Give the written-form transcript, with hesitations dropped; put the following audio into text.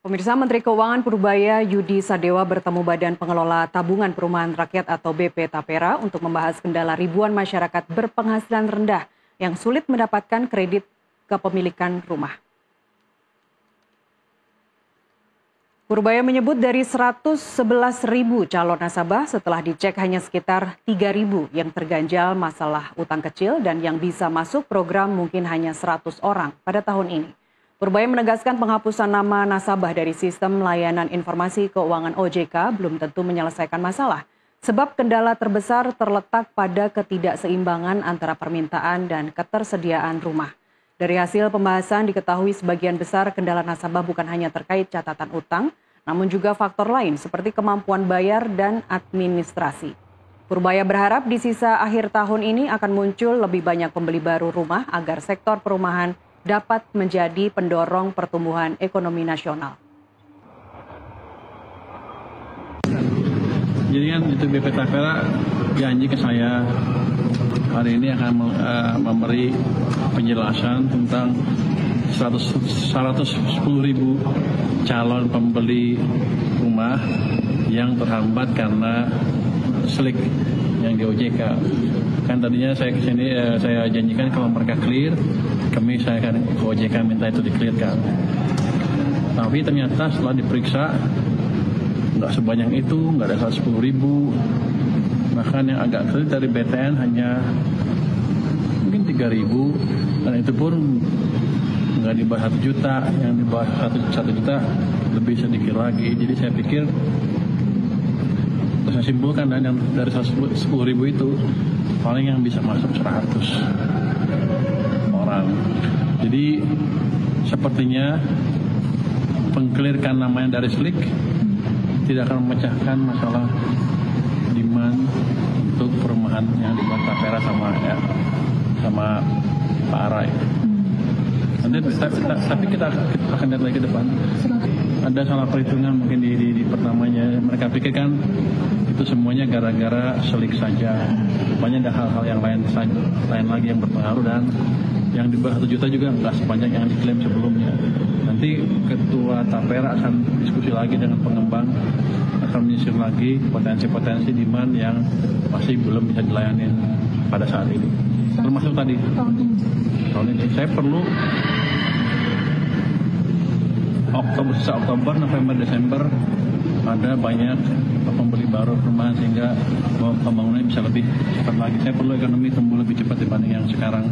Pemirsa, Menteri Keuangan Purbaya Yudi Sadewa bertemu Badan Pengelola Tabungan Perumahan Rakyat atau BP Tapera untuk membahas kendala ribuan masyarakat berpenghasilan rendah yang sulit mendapatkan kredit kepemilikan rumah. Purbaya menyebut dari 111.000 calon nasabah setelah dicek hanya sekitar 3.000 yang terganjal masalah utang kecil dan yang bisa masuk program mungkin hanya 100 orang pada tahun ini. Purbaya menegaskan penghapusan nama nasabah dari sistem layanan informasi keuangan OJK belum tentu menyelesaikan masalah, sebab kendala terbesar terletak pada ketidakseimbangan antara permintaan dan ketersediaan rumah. Dari hasil pembahasan diketahui sebagian besar kendala nasabah bukan hanya terkait catatan utang, namun juga faktor lain seperti kemampuan bayar dan administrasi. Purbaya berharap di sisa akhir tahun ini akan muncul lebih banyak pembeli baru rumah agar sektor perumahan dapat menjadi pendorong pertumbuhan ekonomi nasional. Jadi kan itu BP Tapera janji ke saya hari ini akan memberi penjelasan tentang 110.000 calon pembeli rumah yang terhambat karena slik yang di OJK. Kan tadinya saya kesini saya janjikan kalau mereka clear, saya akan ke OJK minta itu di-clearkan. Tapi ternyata setelah diperiksa nggak sebanyak itu, nggak ada 110.000. Bahkan yang agak clear dari BTN hanya mungkin 3.000, dan itu pun nggak di bawah 1 juta, yang di bawah 1 juta lebih sedikit lagi. Jadi saya pikir, saya simpulkan dan yang dari 110.000 itu paling yang bisa masuk 100 orang. Jadi sepertinya pengklirkan namanya dari slik tidak akan memecahkan masalah demand untuk perumahan yang dibuat Tapera sama Pak Arai. Tapi kita akan lihat lagi ke depan. Ada salah perhitungan mungkin di pertamanya. Mereka pikirkan itu semuanya gara-gara selik saja. Rupanya ada hal-hal yang lain lagi yang berpengaruh, dan yang di bawah 1 juta juga nggak sepanjang yang diklaim sebelumnya. Nanti Ketua Tapera akan diskusi lagi dengan pengembang, akan menyisir lagi potensi-potensi demand yang masih belum bisa dilayani pada saat ini. Termasuk tadi tahun ini saya perlu Oktober, November, Desember ada banyak pembeli baru perumahan sehingga pembangunannya bisa lebih cepat lagi. Saya perlu ekonomi tumbuh lebih cepat dibanding yang sekarang.